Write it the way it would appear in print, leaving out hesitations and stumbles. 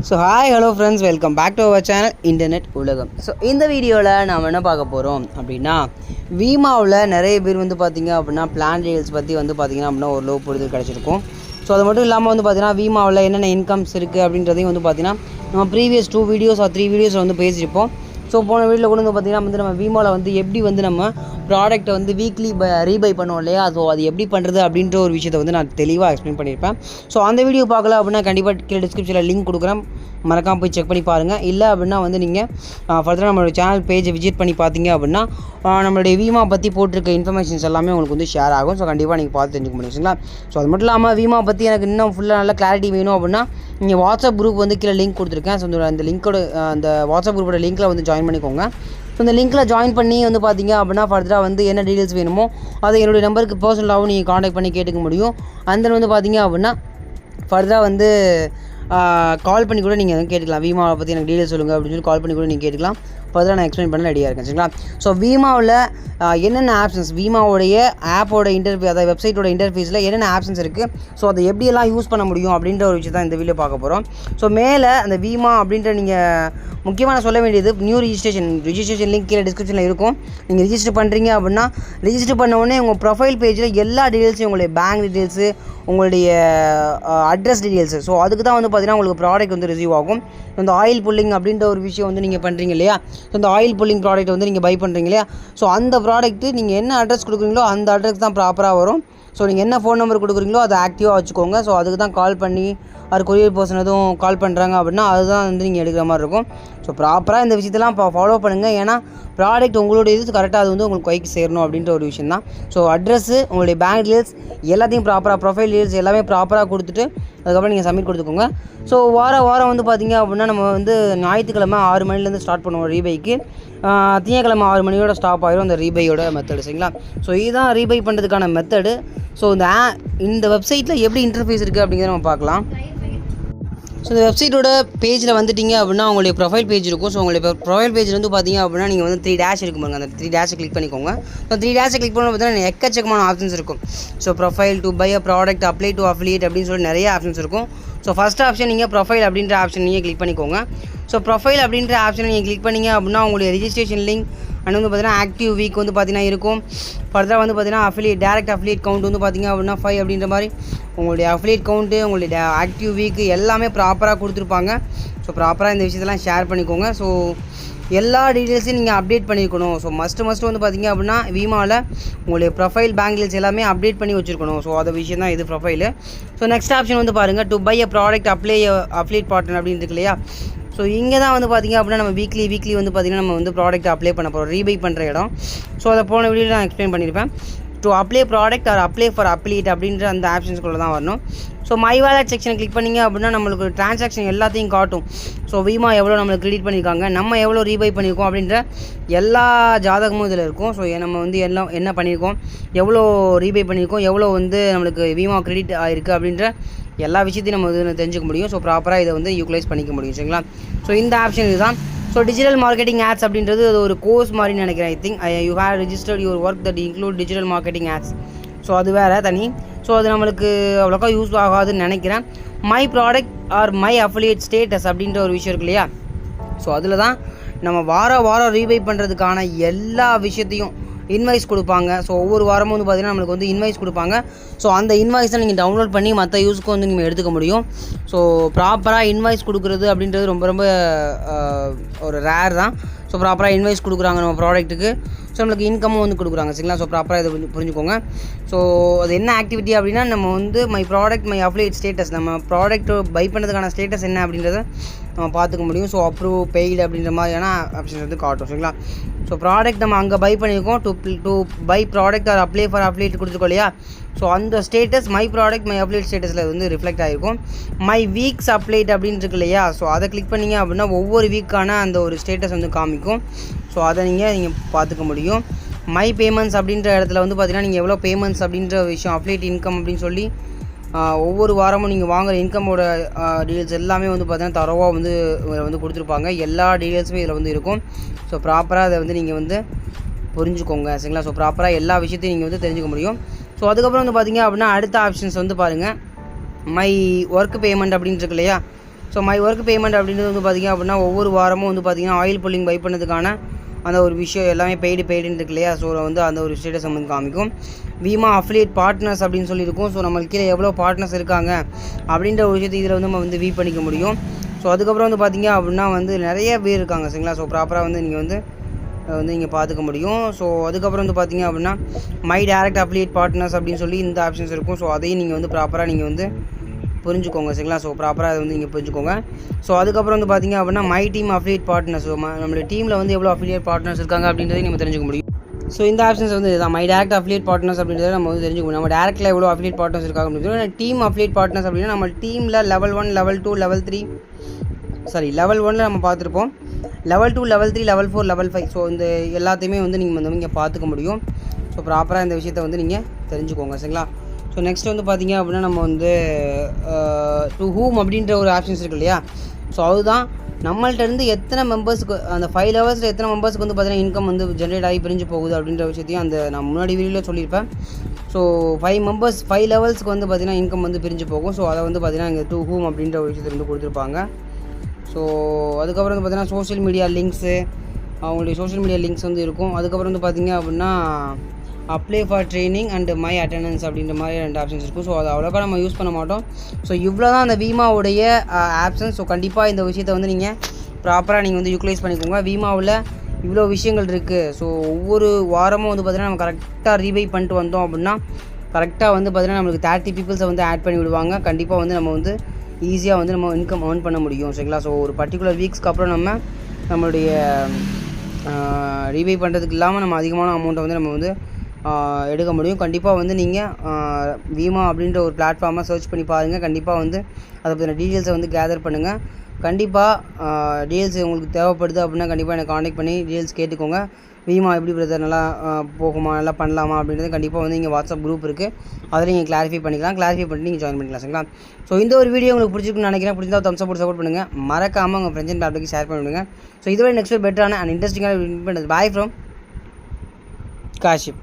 So hi hello friends, welcome back to our channel internet உலகம். So இந்த வீடியோவில் நாம் என்ன பார்க்க போகிறோம் அப்படின்னா, வீமாவில் நிறைய பேர் வந்து பார்த்திங்க அப்படின்னா பிளான் டீல்ஸ் பற்றி வந்து பார்த்திங்கன்னா அப்படின்னா ஒரு லோ புரிதல் கிடச்சிருக்கும். ஸோ அது மட்டும் இல்லாமல் வந்து பார்த்திங்கன்னா வீமாவில் என்னென்ன இன்கம்ஸ் இருக்குது அப்படின்றதையும் வந்து பார்த்திங்கன்னா நம்ம ப்ரீவியஸ் 2 வீடியோஸ் ஆர் 3 வீடியோஸில் வந்து பேசியிருப்போம். ஸோ போன வீடியோவில் கூட வந்து பார்த்திங்கன்னா வந்து நம்ம வீமாவில் வந்து எப்படி வந்து நம்ம ப்ராடக்ட்டை வந்து வீக்லி ரீபை பண்ணுவோம் இல்லையா, ஸோ அது எப்படி பண்ணுறது அப்படின்ற ஒரு விஷயத்தை வந்து நான் தெளிவாக எக்ஸ்பிளைன் பண்ணியிருப்பேன். ஸோ அந்த வீடியோ பார்க்கல அப்படின்னா கண்டிப்பாக கீழே டிஸ்கிரிப்ஷனில் லிங்க் கொடுக்குறேன், மறக்காமல் போய் செக் பண்ணி பாருங்கள். இல்லை அப்படின்னா வந்து நீங்கள் ஃபர்தராக நம்மளோட சேனல் பேஜை விசிட் பண்ணி பார்த்தீங்க அப்படின்னா நம்மளுடைய வீமா பற்றி போட்டிருக்க இன்ஃபர்மேஷன்ஸ் எல்லாமே உங்களுக்கு வந்து ஷேர் ஆகும். ஸோ கண்டிப்பாக நீங்கள் பார்த்து தெரிஞ்சுக்க முடியுங்களா. ஸோ அது மட்டும் இல்லாமல் வீமா பற்றி எனக்கு இன்னும் ஃபுல்லாக நல்ல கிளாரிட்டி வேணும் அப்படின்னா நீங்கள் வாட்ஸ்அப் குரூப் வந்து கீழே லிங்க் கொடுத்துருக்கேன். ஸோ அந்த லிங்க்கோட அந்த வாட்ஸ்அப் குரூப்போட லிங்க்கில் வந்து ஜாயின் பண்ணிக்கோங்க. ஸோ இந்த லிங்க்கில் ஜாயின் பண்ணி வந்து பார்த்தீங்க அப்படின்னா ஃபர்தராக வந்து என்ன டீட்டெயில்ஸ் வேணுமோ அதை என்னுடைய நம்பருக்கு பர்சனலாகவும் நீங்கள் காண்டாக்ட் பண்ணி கேட்டுக்க முடியும். அந்த வந்து பார்த்தீங்க அப்படின்னா ஃபர்தராக வந்து கால் பண்ணி கூட நீங்கள் கேட்டுக்கலாம். வீமாவை பற்றி எனக்கு டீட்டெயில்ஸ் சொல்லுங்கள் அப்படின்னு சொல்லி கால் பண்ணி கூட நீங்கள் கேட்டுக்கலாம். ஃபர்தராக நான் எக்ஸ்பிளைன் பண்ண ரெடியாக இருக்கேன், சரிங்களா. ஸோ வீமாவில் என்னென்ன ஆப்ஷன்ஸ், வீமாவோடைய ஆப்போட அதாவது வெப்சைட்டோட இன்டர்ஃபேஸில் என்னென்ன ஆப்ஷன்ஸ் இருக்குது, ஸோ அதை எப்படியெல்லாம் யூஸ் பண்ண முடியும் அப்படின்ற ஒரு விஷயம் தான் இந்த வீடியோ பார்க்க போகிறோம். ஸோ மேலே அந்த வீமா அப்படின்ற நீங்கள் முக்கியமாக நான் சொல்ல வேண்டியது, நியூ ரிஜிஸ்ட்ரேஷன் லிங்க் கீழே டிஸ்கிரிப்ஷனில் இருக்கும். நீங்கள் ரிஜிஸ்டர் பண்ணுறீங்க அப்படின்னா ரிஜிஸ்டர் பண்ண உடனே உங்கள் ப்ரொஃபைல் பேஜில் எல்லா டீட்டெயில்ஸும், உங்களுடைய பேங்க் டீட்டெயில்ஸு, உங்களுடைய அட்ரஸ் டீட்டெயில்ஸு, ஸோ அதுக்கு தான் வந்து பார்த்திங்கன்னா உங்களுக்கு ப்ராடக்ட் வந்து ரிசீவ் ஆகும். இந்த ஆயில் புல்லிங் அப்படின்ற ஒரு விஷயம் வந்து நீங்கள் பண்ணுறீங்க இல்லையா, ஸோ இந்த ஆயில் புல்லிங் ப்ராடக்ட் வந்து நீங்கள் பை பண்ணுறீங்க இல்லையா, ஸோ அந்த ப்ராடக்ட்டு நீங்கள் என்ன அட்ரஸ் கொடுக்குறீங்களோ அந்த அட்ரஸ் தான் ப்ராப்பராக வரும். ஸோ நீங்கள் என்ன ஃபோன் நம்பர் கொடுக்குறீங்களோ அதை ஆக்டிவாக வச்சுக்கோங்க. ஸோ அதுக்கு தான் கால் பண்ணி அது கொரியர் பர்சன் எதுவும் கால் பண்ணுறாங்க அப்படின்னா அதுதான் வந்து நீங்கள் எடுக்கிற மாதிரி இருக்கும். ஸோ ப்ராப்பராக இந்த விஷயத்தெல்லாம் ஃபாலோ பண்ணுங்கள். ஏன்னா ப்ராடக்ட் உங்களுடைய இது கரெக்டாக அது வந்து உங்களுக்கு கைக்கு சேரணும் அப்படின்ற ஒரு விஷயம் தான். ஸோ அட்ரஸ்ஸு, உங்களுடைய பேங்க் டீட்டெயில்ஸ் எல்லாத்தையும் ப்ராப்பராக, ப்ரொஃபைல் டீட்டெயில்ஸ் எல்லாமே ப்ராப்பராக கொடுத்துட்டு அதுக்கப்புறம் நீங்கள் சப்மிட் கொடுத்துக்கோங்க. ஸோ வாரம் வந்து பார்த்திங்க அப்படின்னா நம்ம வந்து ஞாயிற்றுக்கிழமை 6 மணிலேருந்து ஸ்டார்ட் பண்ணுவோம் ரீபைக்கு. திங்கக்கிழமை 6 மணியோட ஸ்டாப் ஆகிரும் அந்த ரீபையோட மெத்தடு, சரிங்களா. ஸோ இதுதான் ரீபை பண்ணுறதுக்கான மெத்தடு. ஸோ இந்த வெப்சைட்டில் எப்படி இன்டர்ஃபேஸ் இருக்குது அப்படிங்கிறத நம்ம பார்க்கலாம். ஸோ இந்த வெப்சைட்டோட பேஜில் வந்துட்டிங்க அப்படின்னா உங்களுடைய ப்ரொஃபைல் பேஜ் இருக்கும். ஸோ உங்களுடைய ப்ரொஃபைல் பேஜில் வந்து பார்த்திங்க அப்படின்னா நீங்கள் வந்து 3 டேஷ் இருக்கும் பாருங்க, அந்த 3 டேஷை கிளிக் பண்ணிக்கோங்க. ஸோ 3 டேஷை கிளிக் பண்ண பார்த்தீங்கன்னா எக்கச்சக்கமான ஆப்ஷன்ஸ் இருக்கும். So profile, to buy a product, apply to affiliate அப்படின்னு சொல்லி நிறைய ஆப்ஷன்ஸ் இருக்கும். ஸோ ஃபஸ்ட் ஆப்ஷன் நீங்கள் ப்ரொஃபைல் அப்படின்ற ஆப்ஷன் நீங்கள் கிளிக் பண்ணிக்கோங்க. ஸோ ப்ரொஃபைல் அப்படின்ற ஆப்ஷனை நீங்கள் கிளிக் பண்ணிங்க அப்படின்னா உங்களுடைய ரிஜிஸ்ட்ரேஷன் லிங்க் அண்ட் வந்து பார்த்தீங்கன்னா ஆக்டிவ் வீக் வந்து பார்த்திங்கன்னா இருக்கும். ஃபர்தராக வந்து பார்த்திங்கன்னா டேரக்ட் அஃபிலியேட் கவுண்ட் வந்து பார்த்திங்க அப்படின்னா 5 அப்படின்ற மாதிரி உங்களுடைய அஃபிலியேட் கவுண்ட்டு, உங்களுடைய ஆக்டிவ் வீக்கு எல்லாமே ப்ராப்பராக கொடுத்துருப்பாங்க. ஸோ ப்ராப்பராக இந்த விஷயத்தெல்லாம் ஷேர் பண்ணிக்கோங்க. ஸோ எல்லா டீட்டெயில்ஸையும் நீங்கள் அப்டேட் பண்ணியிருக்கணும். ஸோ மஸ்ட்டு வந்து பார்த்திங்க அப்படின்னா வீமாவில் உங்களுடைய ப்ரொஃபைல், பேங்க் டீல்ஸ் எல்லாமே அப்டேட் பண்ணி வச்சுருக்கணும். ஸோ அது விஷயம் தான் இது ப்ரொஃபைலு. ஸோ நெக்ஸ்ட் ஆப்ஷன் வந்து பாருங்கள், to buy a product, apply affiliate partner அப்படின்னு இருக்கு இல்லையா. ஸோ இங்கே தான் வந்து பார்த்திங்க அப்படின்னா நம்ம வீக்லி வந்து பார்த்திங்கன்னா நம்ம வந்து ப்ராடக்ட் அப்ளை பண்ண போகிறோம், ரீபை பண்ணுற இடம். ஸோ அதை போன வீடியோவில் நான் எக்ஸ்பிளைன் பண்ணியிருப்பேன். To apply product or apply for appellate அப்படின்ற அந்த ஆப்ஷன்ஸ்குள்ளே தான் வரணும். ஸோ மை வாலெட் செக்ஷனை கிளிக் பண்ணிங்க அப்படின்னா நம்மளுக்கு ட்ரான்சாக்ஷன் எல்லாத்தையும் காட்டும். ஸோ வீமா எவ்வளோ நம்மளுக்கு கிரெடிட் பண்ணியிருக்காங்க, நம்ம எவ்வளோ ரீபை பண்ணியிருக்கோம் அப்படின்ற எல்லா ஜாதகமும் இதில் இருக்கும். ஸோ நம்ம வந்து எல்லாம் என்ன பண்ணியிருக்கோம், எவ்வளோ ரீபை பண்ணியிருக்கோம், எவ்வளோ வந்து நம்மளுக்கு வீமா கிரெடிட் ஆகிருக்கு அப்படின்ற எல்லா விஷயத்தையும் நம்ம வந்து தெரிஞ்சுக்க முடியும். ஸோ ப்ராப்பராக இதை வந்து யூட்டிலைஸ் பண்ணிக்க முடியும், சரிங்களா. ஸோ இந்த ஆப்ஷன் இதுதான். ஸோ டிஜிட்டல் மார்க்கெட்டிங் ஆட்ஸ் அப்படின்றது அது ஒரு கோர்ஸ் மாதிரி நினைக்கிறேன். I think you have registered your work that include digital marketing ads. So அது வேறு தனி. ஸோ அது நம்மளுக்கு அவ்வளோக்கா யூஸ் ஆகாதுன்னு நினைக்கிறேன். My product or my affiliate status அப்படின்ற ஒரு விஷயம் இருக்கு இல்லையா. ஸோ அதில் தான் நம்ம வாரம் ரீபை பண்ணுறதுக்கான எல்லா விஷயத்தையும் இன்வாய்ஸ் கொடுப்பாங்க. ஸோ ஒவ்வொரு வாரமும் வந்து பார்த்திங்கன்னா நம்மளுக்கு வந்து இன்வாய்ஸ் கொடுப்பாங்க. ஸோ அந்த இன்வாய்ஸை நீங்கள் டவுன்லோட் பண்ணி மற்ற யூஸ்க்கு வந்து நீங்கள் எடுத்துக்க முடியும். ஸோ ப்ராப்பராக இன்வாய்ஸ் கொடுக்குறது அப்படின்றது ரொம்ப ஒரு ரேர் தான். ஸோ ப்ராப்பராக இன்வாய்ஸ் கொடுக்குறாங்க நம்ம ப்ராடக்ட்டுக்கு. ஸோ நம்மளுக்கு இன்கமும் வந்து கொடுக்குறாங்க, சரிங்களா. ஸோ ப்ராப்பராக இதை புரிஞ்சுக்கோங்க. ஸோ அது என்ன ஆக்டிவிட்டி அப்படின்னா நம்ம வந்து my product, my affiliate status, நம்ம ப்ராடக்ட் பை பண்ணுறதுக்கான ஸ்டேட்டஸ் என்ன அப்படின்றத நம்ம பார்த்துக்க முடியும். ஸோ அப்ரூவ், பெய்டு அப்படின்ற மாதிரியான ஆப்ஷன்ஸ் வந்து காட்டும், சரிங்களா. ஸோ ப்ராடக்ட் நம்ம அங்கே பை பண்ணியிருக்கோம். To buy product or apply for affiliate கொடுத்துருக்கோம் இல்லையா. ஸோ அந்த status my product, my applied ஸ்டேட்டஸில் வந்து ரிஃப்ளெக்ட் ஆகிருக்கும். மை வீக்ஸ் அப்ளேட் அப்படின்னு இருக்கு இல்லையா. ஸோ அதை கிளிக் பண்ணிங்க அப்படின்னா ஒவ்வொரு வீக்கான அந்த ஒரு ஸ்டேட்டஸ் வந்து காமிக்கும். ஸோ அதை நீங்கள் பார்த்துக்க முடியும். மை பேமெண்ட்ஸ் அப்படின்ற இடத்துல வந்து பார்த்திங்கன்னா நீங்கள் எவ்வளோ பேமெண்ட்ஸ் அப்படின்ற விஷயம், அப்ளேட் இன்கம் அப்படின்னு சொல்லி ஒவ்வொரு வாரமும் நீங்கள் வாங்குகிற இன்கமோட டீட்டெயில்ஸ் எல்லாமே வந்து பார்த்திங்கன்னா தரவாக வந்து கொடுத்துருப்பாங்க. எல்லா டீட்டெயில்ஸுமே இதில் வந்து இருக்கும். ஸோ ப்ராப்பராக அதை வந்து நீங்கள் வந்து புரிஞ்சுக்கோங்க, சரிங்களா. ஸோ ப்ராப்பராக எல்லா விஷயத்தையும் நீங்கள் வந்து தெரிஞ்சுக்க முடியும். ஸோ அதுக்கப்புறம் வந்து பார்த்திங்க அப்படின்னா அடுத்த ஆப்ஷன்ஸ் வந்து பாருங்கள், மை ஒர்க் பேமெண்ட் அப்படின்ட்டு இருக்கு இல்லையா. ஸோ மை ஒர்க் பேமெண்ட் அப்படின்றது வந்து பார்த்திங்க அப்படின்னா ஒவ்வொரு வாரமும் வந்து பார்த்திங்கன்னா ஆயில் புல்லிங் பை பண்ணதுக்கான அந்த ஒரு விஷயம் எல்லாமே பெய்டுன்னு இருக்கு இல்லையா. ஸோ வந்து அந்த ஒரு ஸ்டேட்டஸ் வந்து காமிக்கும். வீமா அஃபிலியேட் பார்ட்னர்ஸ் அப்படின்னு சொல்லியிருக்கும். ஸோ நம்மளுக்கு கீழே எவ்வளோ பார்ட்னர்ஸ் இருக்காங்க அப்படின்ற ஒரு விஷயத்தை இதில் வந்து நம்ம வந்து வியூ பண்ணிக்க முடியும். ஸோ அதுக்கப்புறம் வந்து பார்த்திங்க அப்படின்னா வந்து நிறைய பேர் இருக்காங்க சரிங்களா. ஸோ ப்ராப்பராக வந்து நீங்கள் வந்து நீங்கள் பார்த்துக்க முடியும். ஸோ அதுக்கப்புறம் வந்து பார்த்திங்க அப்படின்னா மை டைரக்ட் அஃபிலியேட் பார்ட்னர்ஸ் அப்படின்னு சொல்லி இந்த ஆப்ஷன்ஸ் இருக்கும். ஸோ அதையும் நீங்கள் வந்து ப்ராப்பராக நீங்கள் வந்து புரிஞ்சுக்கோங்க சரிங்களா. ஸோ ப்ராப்பராக அதை வந்து நீங்கள் புரிஞ்சுக்கோங்க. ஸோ அதுக்கப்புறம் வந்து பார்த்திங்க அப்படின்னா my team affiliate partners, so நம்மளுடைய டீமில் வந்து எவ்வளோ அஃபிலியேட் பார்ட்னர்ஸ் இருக்காங்க அப்படின்றதையும் நம்ம தெரிஞ்சுக்க முடியும். ஸோ இந்த ஆப்ஷன்ஸ் வந்து இதுதான் மை டேரக்ட் அஃபிலியேட் பார்ட்னர்ஸ் அப்படின்றத நம்ம வந்து தெரிஞ்சுக்க முடியும். நம்ம டேரக்டில் எவ்வளோ அஃபிலியேட் பார்ட்னர்ஸ் இருக்காங்க அப்படின்னு. டீம் அஃபிலியேட் பார்ட்னர்ஸ் அப்படின்னா நம்ம டீமில் லெவல் 1 லெவல் 2 லெவல் 3 லெவல் 1 நம்ம பார்த்துருப்போம். Level 2 level 3 level 4 level 5. So இந்த எல்லாத்தையுமே வந்து நீங்கள் வந்து இங்கே பார்த்துக்க முடியும். ஸோ ப்ராப்பராக இந்த விஷயத்தை வந்து நீங்கள் தெரிஞ்சுக்கோங்க சரிங்களா. ஸோ நெக்ஸ்ட் வந்து பார்த்திங்க அப்படின்னா நம்ம வந்து டு ஹூம் அப்படின்ற ஒரு ஆப்ஷன்ஸ் இருக்குது இல்லையா. ஸோ அதுதான் நம்மள்ட்ட இருந்து எத்தனை மெம்பர்ஸுக்கு அந்த 5 லெவல்ஸில் எத்தனை மெம்பர்ஸுக்கு வந்து பார்த்திங்கன்னா இன்கம் வந்து ஜென்ரேட் ஆகி பிரிஞ்சு போகுது அப்படின்ற விஷயத்தையும் அந்த நான் முன்னாடி வீடியோவில் சொல்லியிருப்பேன். ஸோ 5 லெவல்ஸுக்கு வந்து பார்த்திங்கன்னா இன்கம் வந்து பிரிஞ்சு போகும். ஸோ அதை வந்து பார்த்திங்கன்னா இங்கே டு ஹூம் அப்படின்ற ஒரு விஷயத்தை வந்து கொடுத்துருப்பாங்க. ஸோ அதுக்கப்புறம் வந்து பார்த்திங்கன்னா சோஷியல் மீடியா லிங்க்ஸு, அவங்களுடைய சோஷியல் மீடியா லிங்க்ஸ் வந்து இருக்கும். அதுக்கப்புறம் வந்து பார்த்திங்க அப்படின்னா apply for training and my attendance அப்படின்ற மாதிரி 2 ஆப்ஷன்ஸ் இருக்கும். ஸோ அதை அவ்வளோக்கா நம்ம யூஸ் பண்ண மாட்டோம். ஸோ இவ்வளோ தான் அந்த வீமாவுடைய ஆப்ஷன்ஸ். ஸோ கண்டிப்பாக இந்த விஷயத்தை வந்து நீங்கள் ப்ராப்பராக நீங்கள் வந்து யூட்டிலைஸ் பண்ணிக்கோங்க. வீமாவில் இவ்வளோ விஷயங்கள் இருக்குது. ஸோ ஒவ்வொரு வாரமும் வந்து பார்த்திங்கன்னா நம்ம கரெக்டாக ரீவை பண்ணிட்டு வந்தோம் அப்படின்னா கரெக்டாக வந்து பார்த்திங்கன்னா நம்மளுக்கு 30 பீப்புள்ஸை வந்து ஆட் பண்ணி விடுவாங்க. கண்டிப்பாக வந்து நம்ம வந்து ஈஸியாக வந்து நம்ம இன்கம் ஏர்ன் பண்ண முடியும் சரிங்களா. ஸோ ஒரு பர்டிகுலர் வீக்ஸ்க்கு அப்புறம் நம்மளுடைய ரீவை பண்ணுறதுக்கு இல்லாமல் நம்ம அதிகமான அமௌண்ட்டை வந்து நம்ம வந்து எடுக்க முடியும். கண்டிப்பாக வந்து நீங்கள் வீமா அப்படின்ற ஒரு பிளாட்ஃபார்மை சர்ச் பண்ணி பாருங்கள். கண்டிப்பாக வந்து அதை பற்றின டீட்டெயில்ஸை வந்து கேதர் பண்ணுங்கள். கண்டிப்பாக டீட்டெயில்ஸ் உங்களுக்கு தேவைப்படுது அப்படின்னா கண்டிப்பாக எனக்கு காண்டாக்ட் பண்ணி டீட்டெயில்ஸ் கேட்டுக்கோங்க. வீமா எப்படி பிரதர் நல்லா போகுமா, நல்லா பண்ணலாமா அப்படின்றது கண்டிப்பாக வந்து இங்கே வாட்ஸ்அப் குரூப் இருக்குது. அதில் நீங்கள் கிளாரிஃபை பண்ணி நீங்கள் ஜாயின் பண்ணிக்கலாம் சரிங்களா. ஸோ இந்த ஒரு வீடியோ உங்களுக்கு பிடிச்சிருக்குன்னு நினைக்கிறேன். பிடிச்சிருந்தா தம்ஸ் அப் சப்போர்ட் பண்ணுங்கள். மறக்காமல் உங்கள் ஃப்ரெண்ட்ஸ் அண்ட் ஃபேமிலிக்கு ஷேர் பண்ணிவிடுங்க. ஸோ இதுவரை நெக்ஸ்ட் பெட்டரான அண்ட் இன்ட்ரெஸ்டிங்கான பண்ணுறது. Bye from Kashif.